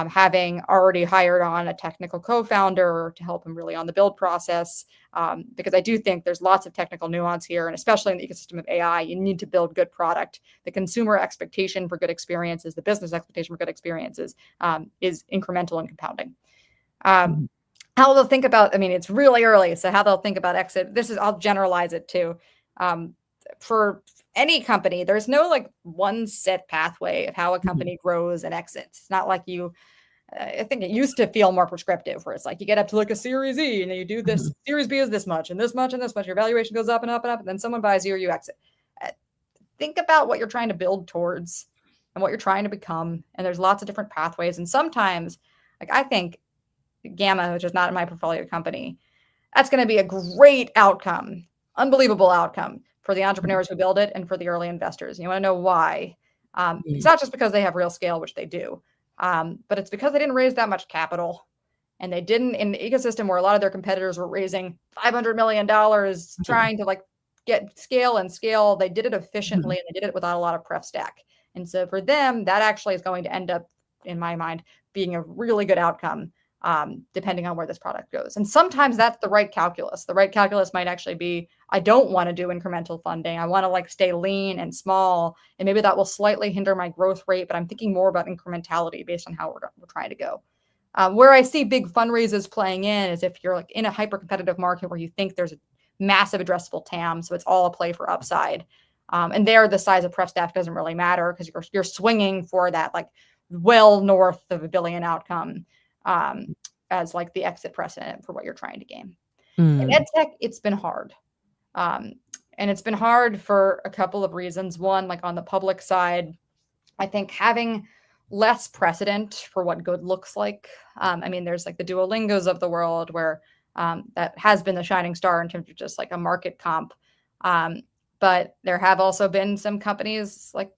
having already hired on a technical co-founder to help him really on the build process, because I do think there's lots of technical nuance here, and especially in the ecosystem of AI, you need to build good product. The consumer expectation for good experiences, the business expectation for good experiences, is incremental and compounding. Um, mhm, how they'll think about, I mean, it's really early, so how they'll think about exit, this is, I'll generalize it too. For any company, there's no like one set pathway of how a mhm, company grows and exits. It's not like you I think it used to feel more prescriptive, where it's like you get up to like a Series E and you do this, Mhm. Series B is this much and this much and this much. Your valuation goes up and up and up, and then someone buys you or you exit. Think about what you're trying to build towards and what you're trying to become. And there's lots of different pathways. And sometimes, like I think Gamma, which is not in my portfolio company, that's going to be a great outcome, unbelievable outcome for the entrepreneurs who build it and for the early investors. You want to know why? It's Mhm. not just because they have real scale, which they do, but it's because they didn't raise that much capital. And they didn't in an ecosystem where a lot of their competitors were raising $500 million trying to like get scale and scale. They did it efficiently Mhm. and they did it without a lot of pref stack. And so for them, that actually is going to end up, in my mind, being a really good outcome, depending on where this product goes. And sometimes that's the right calculus. The right calculus might actually be, I don't want to do incremental funding. I want to like stay lean and small, and maybe that will slightly hinder my growth rate, but I'm thinking more about incrementality based on how we're trying to go. Where I see big fundraisers playing in is if you're like in a hyper competitive market where you think there's a massive addressable TAM, so it's all a play for upside. And there, the size of pref staff doesn't really matter because you're swinging for that like well north of $1 billion outcome, as like the exit precedent for what you're trying to gain. In Mm. EdTech, it's been hard. Um, and it's been hard for a couple of reasons. One, like on the public side, I think having less precedent for what good looks like. I mean, there's like the Duolingos of the world where that has been the shining star in terms of just like a market comp. Um, but there have also been some companies like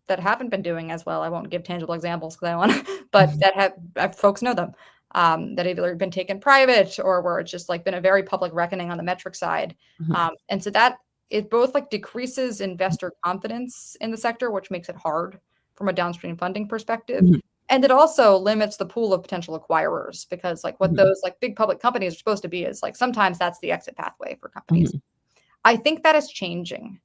that haven't been doing as well. I won't give tangible examples because I want to, but that have folks know them, that have either been taken private or where it's just like been a very public reckoning on the metric side. Mhm. And so that it both like decreases investor confidence in the sector, which makes it hard from a downstream funding perspective. Mhm. And it also limits the pool of potential acquirers because like what Mhm. those like big public companies are supposed to be is like sometimes that's the exit pathway for companies. Mhm. I think that is changing.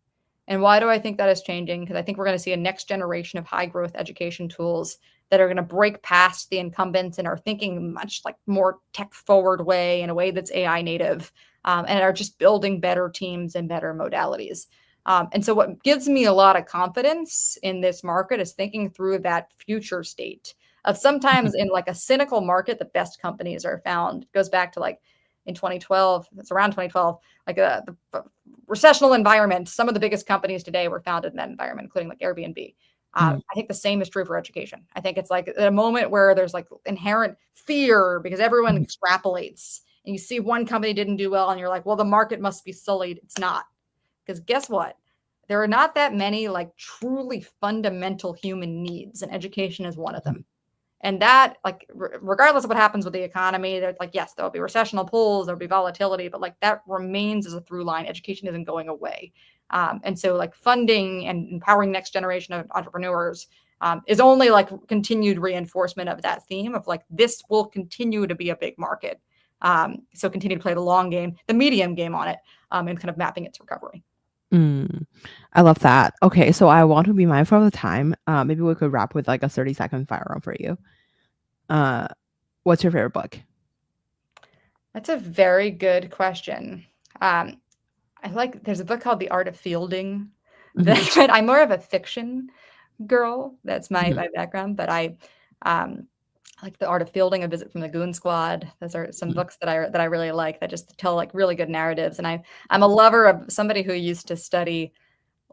And why do I think that is changing? Because I think we're going to see a next generation of high growth education tools that are going to break past the incumbents and are thinking much like more tech forward way in a way that's AI native, and are just building better teams and better modalities. And so what gives me a lot of confidence in this market is thinking through that future state of sometimes in like a cynical market, the best companies are found. It goes back to like in 2012, it's around 2012, like the recessional environment. Some of the biggest companies today were founded in that environment, including like Airbnb. Mhm. I think the same is true for education. I think it's like a moment where there's like inherent fear because everyone Mhm. extrapolates and you see one company didn't do well and you're like, well, the market must be sullied. It's not. Because guess what? There are not that many like truly fundamental human needs, and education is one of them. And that, like, regardless of what happens with the economy, there's like, yes, there'll be recessional pulls, there'll be volatility, but like that remains as a through line. Education isn't going away. And so, like, funding and empowering next generation of entrepreneurs is only like continued reinforcement of that theme of like, this will continue to be a big market. So, continue to play the long game, the medium game on it, and kind of mapping its recovery. Mm. I love that. Okay, so I want to be mindful of the time. Maybe we could wrap with like a 30-second fire round for you. Uh, what's your favorite book? That's a very good question. Um, I like there's a book called The Art of Fielding that Mhm. I read. I'm more of a fiction girl. That's my Mhm. my background, but um I like The Art of Fielding, A Visit from the Goon Squad. Those are some Mhm. books that I really like that just tell like really good narratives. And I'm a lover of somebody who used to study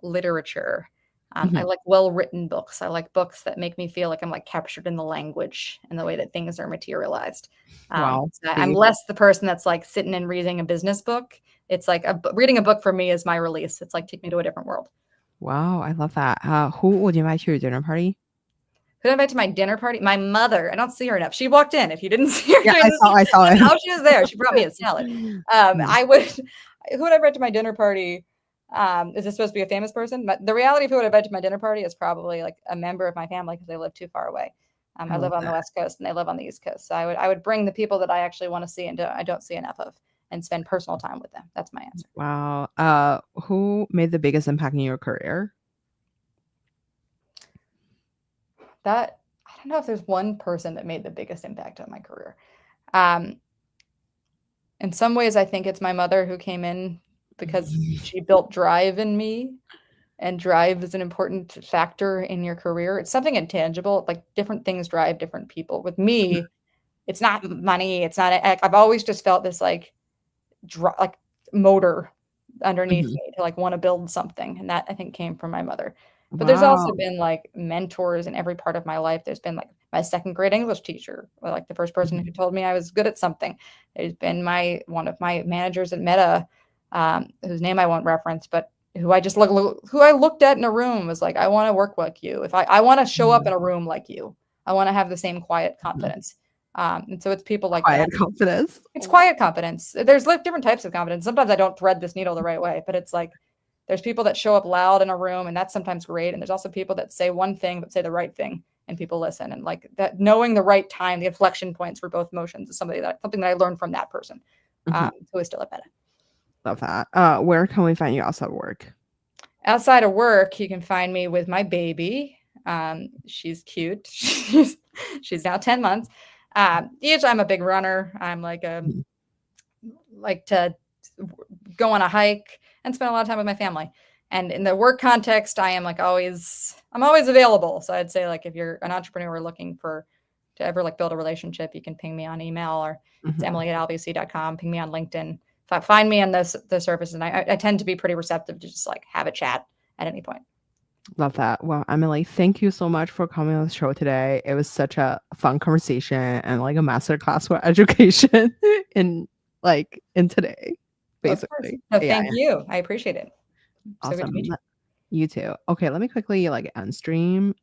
literature. I Mhm. like well-written books. I like books that make me feel like I'm like captured in the language and the way that things are materialized. Wow, So I'm deep. less the person that's like sitting and reading a business book. It's like reading a book for me is my release. It's like take me to a different world. Wow, I love that. Who would you invite to your dinner party? Who did I invite to my dinner party? My mother. I don't see her enough. She walked in. If you didn't see her Yeah, during this, I saw I it. know she was there. She brought me a salad. Mm. I would. Who would I invite to my dinner party? Is this supposed to be a famous person? But the reality of who would I invite to my dinner party is probably like a member of my family because they live too far away. I I love live on the that. West Coast and they live on the East Coast. So I would bring the people that I actually want to see and I don't see enough of and spend personal time with them. That's my answer. Wow. Who made the biggest impact in your career? That I don't know if there's one person that made the biggest impact on my career. Um, in some ways, I think it's my mother who came in because she built drive in me. and drive is an important factor in your career. It's something intangible. Like different things drive different people. With me, it's not money. It's not. I've always just felt this like motor underneath Mhm. me to like want to build something, and that I think came from my mother. But there's also Wow. been like mentors in every part of my life. There's been like my second grade English teacher, or like the first person Mhm. who told me I was good at something. There's been my one of my managers at Meta, whose name I won't reference, but who I just who I looked at in a room was like, I want to work like you. If I want to show up Mhm. in a room like you, I want to have the same quiet Mhm. confidence. And so it's people like that. Quiet confidence. It's quiet competence. There's like different types of competence. Sometimes I don't thread this needle the right way, but it's like there's people that show up loud in a room, and that's sometimes great. And there's also people that say one thing but say the right thing, and people listen. And like that, knowing the right time, the inflection points for both motions is something that I learned from that person, Mhm. who is still at Meta. Love that. Where can we find you outside work? Outside of work, you can find me with my baby. She's cute. She's now 10 months. Usually I'm a big runner. I'm Mhm. like to go on a hike and spend a lot of time with my family. And in the work context, I'm always available. So I'd say like if you're an entrepreneur looking to ever like build a relationship, you can ping me on email, or it's Mhm. emily@albc.com. Ping me on LinkedIn. Find me on the services, and I tend to be pretty receptive to just like have a chat at any point. Love that. Well, Emily, thank you so much for coming on the show today. It was such a fun conversation and like a master class for education in in today, Of course. basically. No, Yeah, thank you. I appreciate it. So good to awesome. meet you. You too. Okay, let me quickly end stream.